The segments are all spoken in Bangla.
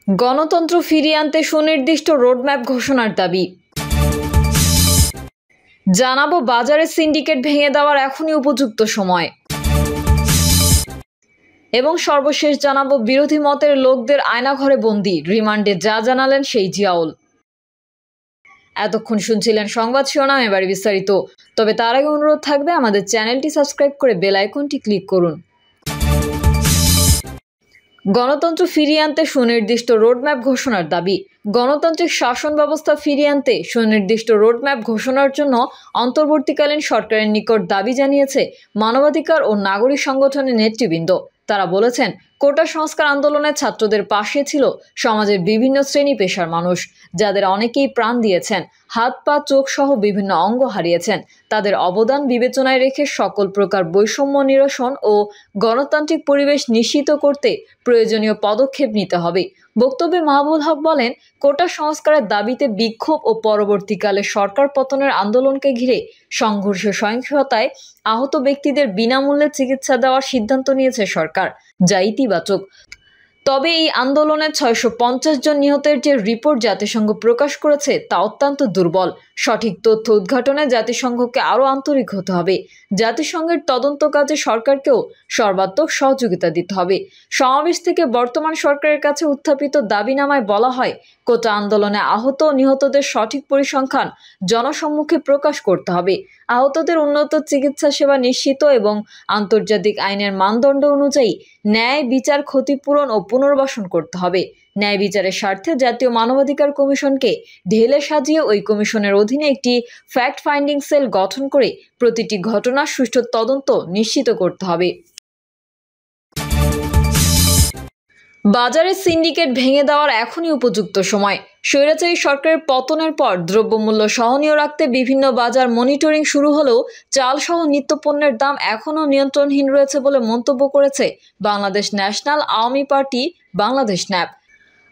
গণতন্ত্র ফিরিয়ে আনতে সুনির্দিষ্ট রোডম্যাপ ঘোষণার দাবি। জানাবো বাজারে সিন্ডিকেট ভেঙে দেওয়ার এখনই উপযুক্ত সময়। এবং সর্বশেষ জানাবো বিরোধী মতের লোকদের আয়নাঘরে বন্দী, রিমান্ডে যা জানালেন সেই জিয়াউল। এতক্ষণ শুনছিলেন সংবাদ শিরোনাম, এবারে বিস্তারিত। তবে তার আগে অনুরোধ থাকবে আমাদের চ্যানেলটি সাবস্ক্রাইব করে বেল আইকনটি ক্লিক করুন। গণতন্ত্র ফিরিয়ে আনতে সুনির্দিষ্ট রোডম্যাপ ঘোষণার দাবি। গণতান্ত্রিক শাসন ব্যবস্থা ফিরিয়ে আনতে সুনির্দিষ্ট রোডম্যাপ ঘোষণার জন্য অন্তর্বর্তীকালীন সরকারের নিকট দাবি জানিয়েছে মানবাধিকার ও নাগরিক সংগঠনের নেতৃবৃন্দ। তারা বলেছেন, কোটা সংস্কার আন্দোলনে ছাত্রদের পাশে ছিল সমাজের বিভিন্ন শ্রেণী পেশার মানুষ, যাদের অনেকেই প্রাণ দিয়েছেন, হাত পা চোখ সহ বিভিন্ন অঙ্গ হারিয়েছেন। তাদের অবদান বিবেচনায় রেখে সকল প্রকার বৈষম্য নিরসন ও গণতান্ত্রিক পরিবেশ নিশ্চিত করতে প্রয়োজনীয় পদক্ষেপ নিতে হবে। বক্তব্যে মাহবুবুল হক বলেন, কোটা সংস্কারের দাবিতে বিক্ষোভ ও পরবর্তীকালে সরকার পতনের আন্দোলনকে ঘিরে সংঘর্ষ সহিংসতায় আহত ব্যক্তিদের বিনামূল্যে চিকিৎসা দেওয়ার সিদ্ধান্ত নিয়েছে সরকার, যা ইতিবাচক। তবে এই আন্দোলনে 650 জন নিহতের যে রিপোর্ট জাতিসংঘ প্রকাশ করেছে তা অত্যন্ত দুর্বল। সঠিক তথ্য উদ্ঘাটনে জাতিসংঘকে আরও আন্তরিক হতে হবে। জাতিসংঘের তদন্ত কাজে সরকারকেও সর্বাত্মক সহযোগিতা দিতে হবে। সমাবেশ থেকে বর্তমান সরকারের কাছে উত্থাপিত দাবিনামায় বলা হয়, কোটা আন্দোলনে আহত ও নিহতদের সঠিক পরিসংখ্যান জনসম্মুখে প্রকাশ করতে হবে। আহতদের উন্নত চিকিৎসা সেবা নিশ্চিত এবং আন্তর্জাতিক আইনের মানদণ্ড অনুযায়ী ন্যায় বিচার, ক্ষতিপূরণ ও পুনর্বাসন করতে হবে। ন্যায় বিচারের স্বার্থে জাতীয় মানবাধিকার কমিশনকে ঢেলে সাজিয়ে ওই কমিশনের অধীনে একটি ফ্যাক্ট ফাইন্ডিং সেল গঠন করে প্রতিটি ঘটনার সুষ্ঠু তদন্ত নিশ্চিত করতে হবে। বাজারে সিন্ডিকেট ভেঙে দেওয়ার এখনই উপযুক্ত সময়। স্বৈরাচারী সরকারের পতনের পর দ্রব্যমূল্য সহনীয় রাখতে বিভিন্ন বাজার মনিটরিং শুরু হলেও চালসহ নিত্যপণ্যের দাম এখনও নিয়ন্ত্রণহীন রয়েছে বলে মন্তব্য করেছে Bangladesh national Awami party Bangladesh nap.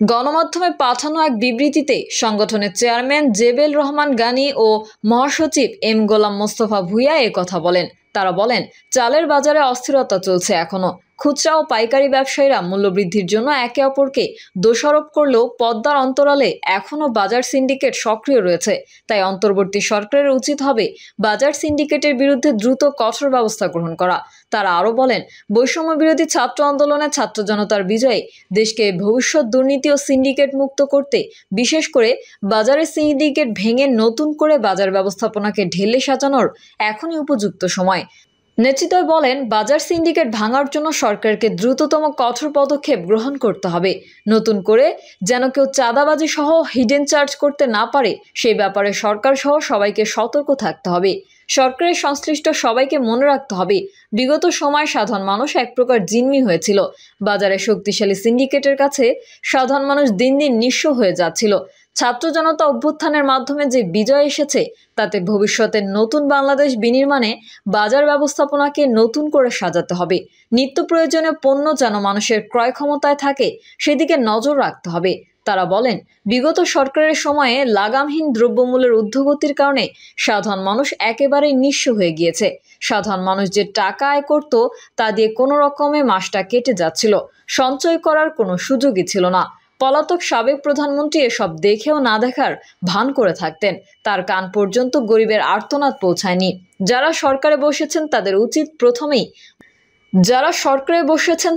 গণমাধ্যমে পাঠানো এক বিবৃতিতে সংগঠনের চেয়ারম্যান জেবেল রহমান গানী ও মহাসচিব এম গোলাম মোস্তফা ভূঁইয়া এ কথা বলেন। তারা বলেন, চালের বাজারে অস্থিরতা চলছে এখনও। খুচরা ও পাইকারি ব্যবসায়ীরা মূল্যবৃদ্ধির জন্য একে অপরকে দোষারোপ করলেও পদ্মার অন্তরালে এখনও বাজার সিন্ডিকেট সক্রিয় রয়েছে। তাই অন্তর্বর্তী সরকারের উচিত হবে বাজার সিন্ডিকেটের বিরুদ্ধে দ্রুত কঠোর ব্যবস্থা গ্রহণ করা। তারা আরও বলেন, বৈষম্য বিরোধী ছাত্র আন্দোলনে ছাত্র জনতার বিজয়ে দেশকে ভবিষ্যৎ দুর্নীতি ও সিন্ডিকেট মুক্ত করতে, বিশেষ করে বাজারের সিন্ডিকেট ভেঙে নতুন করে বাজার ব্যবস্থাপনাকে ঢেলে সাজানোর এখনই উপযুক্ত সময়। নেতৃত্বই বলেন, বাজার সিন্ডিকেট ভাঙার জন্য সরকারকে দ্রুততম কঠোর পদক্ষেপ গ্রহণ করতে হবে। নতুন করে যেন কেউ চাঁদাবাজি সহ হিডেন চার্জ করতে না পারে, সেই ব্যাপারে সরকার সহ সবাইকে সতর্ক থাকতে হবে। সরকারের সংশ্লিষ্ট সবাইকে মনে রাখতে হবে, বিগত সময় সাধারণ মানুষ এক প্রকার জিম্মি হয়েছিল। বাজারে শক্তিশালী সিন্ডিকেটের কাছে সাধারণ মানুষ দিন দিন নিঃস্ব হয়ে যাচ্ছিল। ছাত্র জনতা অভ্যুত্থানের মাধ্যমে যে বিজয় এসেছে, তাতে ভবিষ্যতের নতুন বাংলাদেশ বিনির্মাণে বাজার ব্যবস্থাপনাকে নতুন করে সাজাতে হবে। নিত্য প্রয়োজনীয় পণ্য যেন মানুষের ক্রয় ক্ষমতায় থাকে, সেদিকে নজর রাখতে হবে। তারা বলেন, বিগত সরকারের সময়ে লাগামহীন দ্রব্যমূল্যের ঊর্ধ্বগতির কারণে সাধারণ মানুষ একেবারেই নিঃস্ব হয়ে গিয়েছে। সাধারণ মানুষ যে টাকা আয় করত, তা দিয়ে কোনো রকমে মাসটা কেটে যাচ্ছিল। সঞ্চয় করার কোনো সুযোগই ছিল না। পলাতক সাবেক প্রধানমন্ত্রী এসব দেখেও না দেখার ভান করে থাকতেন। তার কান পর্যন্ত গরিবের আর্তনাদ পৌঁছায়নি। যারা সরকারে বসেছেন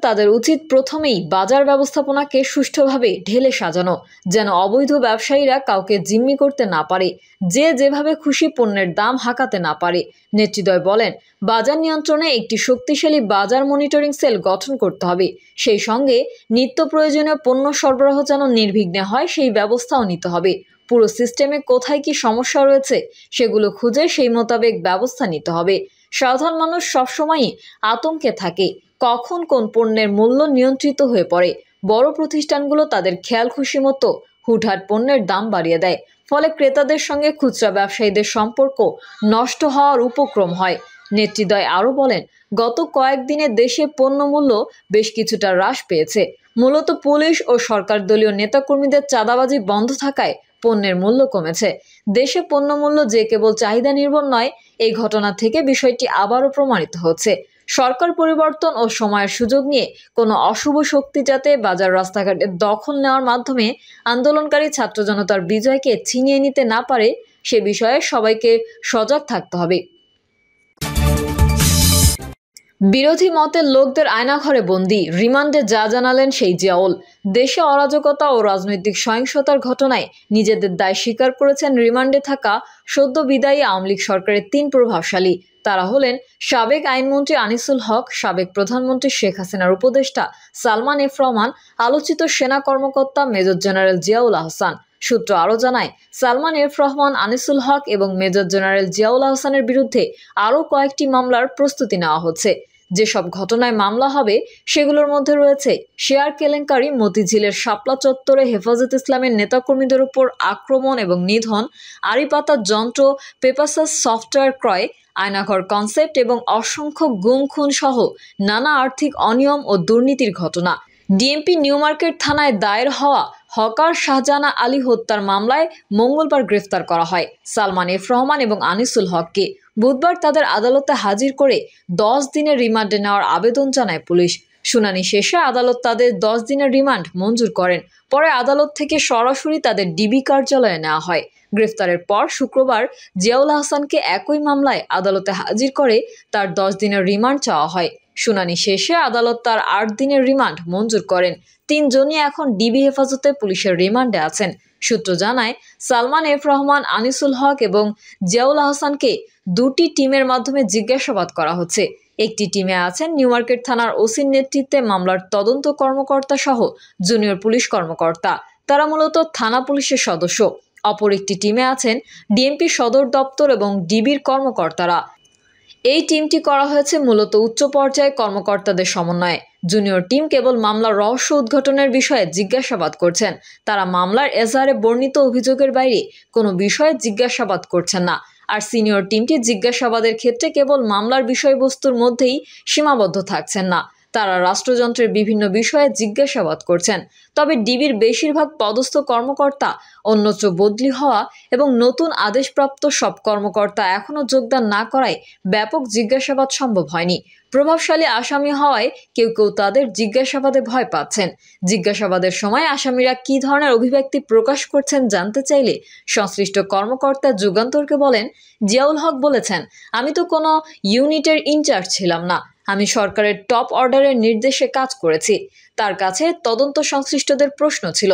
তাদের উচিত প্রথমেই বাজার ব্যবস্থাপনাকে সুষ্ঠুভাবে ঢেলে সাজানো, যেন অবৈধ ব্যবসায়ীরা কাউকে জিম্মি করতে না পারে, যে যেভাবে খুশি পণ্যের দাম হাঁকাতে না পারে। নেতৃদ্বয় বলেন, বাজার নিয়ন্ত্রণে একটি শক্তিশালী বাজার মনিটরিং সেল গঠন করতে হবে। সেই সঙ্গে নিত্য প্রয়োজনীয় পণ্য সরবরাহ যেন নির্বিঘ্নে হয়, সেই ব্যবস্থাও নিতে হবে। পুরো সিস্টেমে কোথায় কি সমস্যা রয়েছে সেগুলো খুঁজে সেই মোতাবেক ব্যবস্থা নিতে হবে। সাধারণ মানুষ সবসময়ই আতঙ্কে থাকে, কখন কোন পণ্যের মূল্য নিয়ন্ত্রিত হয়ে পড়ে। বড় প্রতিষ্ঠানগুলো তাদের খেয়াল খুশি মতো হুটহাট পণ্যের দাম বাড়িয়ে দেয়, ফলে ক্রেতাদের সঙ্গে খুচরা ব্যবসায়ীদের সম্পর্ক নষ্ট হওয়ার উপক্রম হয়। নেতৃদ্বয় আরও বলেন, গত কয়েকদিনে দেশে পণ্যমূল্য বেশ কিছুটা হ্রাস পেয়েছে। মূলত পুলিশ ও সরকার দলীয় নেতাকর্মীদের চাঁদাবাজি বন্ধ থাকায় পণ্যের মূল্য কমেছে। দেশে পণ্যমূল্য যে কেবল চাহিদা নির্ভর নয়, এই ঘটনা থেকে বিষয়টি আবারও প্রমাণিত হচ্ছে। সরকার পরিবর্তন ও সময়ের সুযোগ নিয়ে কোনো অশুভ শক্তি যাতে বাজার রাস্তাঘাটে দখল নেওয়ার মাধ্যমে আন্দোলনকারী ছাত্র জনতার বিজয়কে ছিনিয়ে নিতে না পারে সে বিষয়ে সবাইকে সজাগ থাকতে হবে। বিরোধী মতের লোকদের আয়নাঘরে বন্দী, রিমান্ডে যা জানালেন সেই জিয়াউল। দেশে অরাজকতা ও রাজনৈতিক সহিংসতার ঘটনায় নিজেদের দায় স্বীকার করেছেন রিমান্ডে থাকা সদ্য বিদায়ী আওয়ামী লীগ সরকারের 3 প্রভাবশালী। তারা হলেন সাবেক আইনমন্ত্রী আনিসুল হক, সাবেক প্রধানমন্ত্রী শেখ হাসিনার উপদেষ্টা সালমান এফ রহমান, আলোচিত সেনা কর্মকর্তা মেজর জেনারেল জিয়াউল আহসান। সূত্র আরও জানায়, সালমান এফ রহমান, আনিসুল হক এবং মেজর জেনারেল জিয়াউল আহসানের বিরুদ্ধে আরও কয়েকটি মামলার প্রস্তুতি নেওয়া হচ্ছে। যেসব ঘটনায় মামলা হবে সেগুলোর মধ্যে রয়েছে শেয়ার কেলেঙ্কারি, মতিঝিলের শাপলা চত্বরে হেফাজত ইসলামের নেতাকর্মীদের উপর আক্রমণ এবং নিধন, আড়িপাতার যন্ত্র, পেপাসাস সফটওয়্যার ক্রয়, আয়নাঘর কনসেপ্ট এবং অসংখ্য গুম খুন সহ নানা আর্থিক অনিয়ম ও দুর্নীতির ঘটনা। ডিএমপি নিউ মার্কেট থানায় দায়ের হওয়া হকার শাহজাহান আলী হত্যার মামলায় মঙ্গলবার গ্রেফতার করা হয় সালমান এফ রহমান এবং আনিসুল হককে। বুধবার তাদের আদালতে হাজির করে 10 দিনের রিমান্ডে নেওয়ার আবেদন জানায় পুলিশ। শুনানি শেষে আদালত তাদের 10 দিনের রিমান্ড মঞ্জুর করেন। পরে আদালত থেকে সরাসরি তাদের ডিবি কার্যালয়ে নেওয়া হয়। গ্রেফতারের পর শুক্রবার জিয়াউল আহসানকে একই মামলায় আদালতে হাজির করে তার 10 দিনের রিমান্ড চাওয়া হয়। শুনানি শেষে আদালত তার 8 দিনের রিমান্ড মঞ্জুর করেন। 3 জনই এখন ডিবি হেফাজতে পুলিশের রিমান্ডে আছেন। সূত্র জানায়, সালমান এফ রহমান, আনিসুল হক এবং জিয়াউল আহসানকে 2টি টিমের মাধ্যমে জিজ্ঞাসাবাদ করা হচ্ছে। একটি টিমে আছেন নিউ মার্কেট থানার ওসির নেতৃত্বে মামলার তদন্ত কর্মকর্তা সহ জুনিয়র পুলিশ কর্মকর্তা। তারা মূলত থানা পুলিশের সদস্য। অপর একটি টিমে আছেন ডিএমপি সদর দপ্তর এবং ডিবির কর্মকর্তারা। এই টিমটি করা হয়েছে মূলত উচ্চ পর্যায়ে কর্মকর্তাদের সমন্বয়ে। জুনিয়র টিম কেবল মামলার রহস্য উদ্ঘাটনের বিষয়ে জিজ্ঞাসাবাদ করছেন। তারা মামলার এজাহারে বর্ণিত অভিযোগের বাইরে কোনো বিষয়ে জিজ্ঞাসাবাদ করছেন না। আর সিনিয়র টিমটি জিজ্ঞাসাবাদের ক্ষেত্রে কেবল মামলার বিষয়বস্তুর মধ্যেই সীমাবদ্ধ থাকছেন না, তারা রাষ্ট্রযন্ত্রের বিভিন্ন বিষয়ে জিজ্ঞাসাবাদ করছেন। তবে ডিবির বেশিরভাগ পদস্থ কর্মকর্তা অন্যত্র বদলি হওয়া এবং নতুন আদেশপ্রাপ্ত সব কর্মকর্তা এখনও যোগদান না করায় ব্যাপক জিজ্ঞাসাবাদ সম্ভব হয়নি। প্রভাবশালী আসামি হওয়ায় কেউ কেউ তাদের জিজ্ঞাসাবাদে ভয় পাচ্ছেন। জিজ্ঞাসাবাদের সময় আসামিরা কী ধরনের অভিব্যক্তি প্রকাশ করছেন জানতে চাইলে সংশ্লিষ্ট কর্মকর্তা যুগান্তরকে বলেন, জিয়াউল হক বলেছেন, আমি তো কোনো ইউনিটের ইনচার্জ ছিলাম না, আমি সরকারের টপ অর্ডারের নির্দেশে কাজ করেছি। তার কাছে তদন্ত সংশ্লিষ্টদের প্রশ্ন ছিল,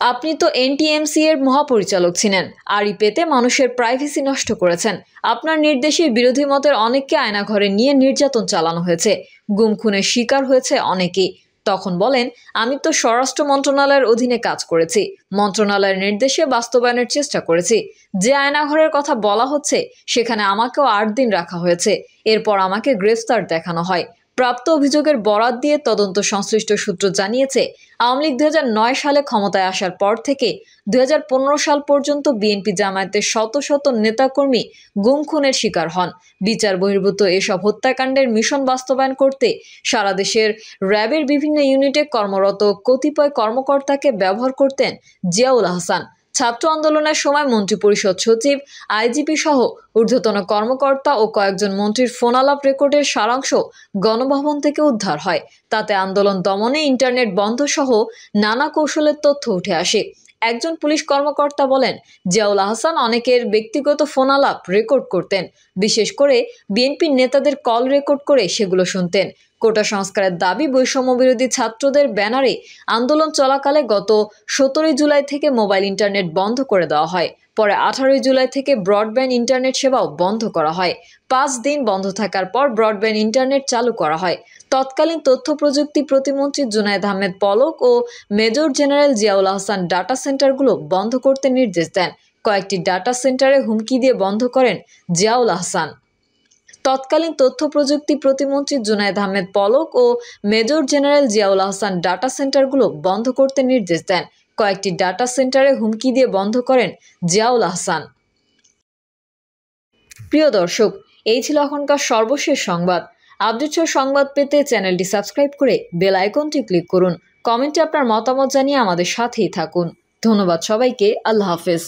আপনি তো এনটিএমসি এর মহাপরিচালক ছিলেন, আড়ি পেতে মানুষের প্রাইভেসি নষ্ট করেছেন। আপনার নির্দেশে বিরোধী মতের অনেককে আয়নাঘরে নিয়ে নির্যাতন চালানো হয়েছে, গুম খুনের শিকার হয়েছে অনেকেই। তখন বলেন, আমি তো স্বরাষ্ট্র মন্ত্রণালয়ের অধীনে কাজ করেছি, মন্ত্রণালয়ের নির্দেশে বাস্তবায়নের চেষ্টা করেছি। যে আয়নাঘরের কথা বলা হচ্ছে সেখানে আমাকেও 8 দিন রাখা হয়েছে। এরপর আমাকে গ্রেফতার দেখানো হয়। প্রাপ্ত অভিযোগের বরাত দিয়ে তদন্ত সংশ্লিষ্ট সূত্র জানিয়েছে, আওয়ামী লীগ 2009 সালে ক্ষমতায় আসার পর থেকে 2015 সাল পর্যন্ত বিএনপি জামায়াতের শত শত নেতাকর্মী গুম খুনের শিকার হন। বিচার বহির্ভূত এসব হত্যাকাণ্ডের মিশন বাস্তবায়ন করতে সারা দেশের র্যাবের বিভিন্ন ইউনিটে কর্মরত কতিপয় কর্মকর্তাকে ব্যবহার করতেন জিয়াউল আহসান। ছাত্র আন্দোলনের সময় মন্ত্রিপরিষদ সচিব, আইজিপি সহ ঊর্ধ্বতন কর্মকর্তা ও কয়েকজন মন্ত্রীর ফোনালাপ রেকর্ডের সারাংশ গণভবন থেকে উদ্ধার হয়। তাতে আন্দোলন দমনে ইন্টারনেট বন্ধ সহ নানা কৌশলের তথ্য উঠে আসে। একজন পুলিশ কর্মকর্তা বলেন, জিয়াউল আহসান অনেকের ব্যক্তিগত ফোনালাপ রেকর্ড করতেন, বিশেষ করে বিএনপির নেতাদের কল রেকর্ড করে সেগুলো শুনতেন। কোটা সংস্কারের দাবি বৈষম্য বিরোধী ছাত্রদের ব্যানারে আন্দোলন চলাকালে গত 17 জুলাই থেকে মোবাইল ইন্টারনেট বন্ধ করে দেওয়া হয়। পরে 18 জুলাই থেকে ব্রডব্যান্ড ইন্টারনেট সেবাও বন্ধ করা হয়। 5 দিন বন্ধ থাকার পর ব্রডব্যান্ড ইন্টারনেট চালু করা হয়। তৎকালীন তথ্য প্রযুক্তি প্রতিমন্ত্রী জুনায়েদ আহমেদ পলক ও major general Ziaul Ahsan data সেন্টারগুলো বন্ধ করতে নির্দেশ দেন। কয়েকটি ডাটা সেন্টারে হুমকি দিয়ে বন্ধ করেন জিয়াউল আহসান। তৎকালীন তথ্য প্রযুক্তি প্রতিমন্ত্রী জুনায়েদ আহমেদ পলক ও major general Ziaul Ahsan data সেন্টারগুলো বন্ধ করতে নির্দেশ দেন। কয়েকটি ডাটা সেন্টারে হুমকি দিয়ে বন্ধ করেন জিয়াউল আহসান। প্রিয় দর্শক, এই ছিল এখনকার সর্বশেষ সংবাদ। আপডেট সংবাদ পেতে চ্যানেলটি সাবস্ক্রাইব করে বেল আইকনটি ক্লিক করুন। কমেন্টে আপনার মতামত জানিয়ে আমাদের সাথেই থাকুন। ধন্যবাদ সবাইকে। আল্লাহ হাফেজ।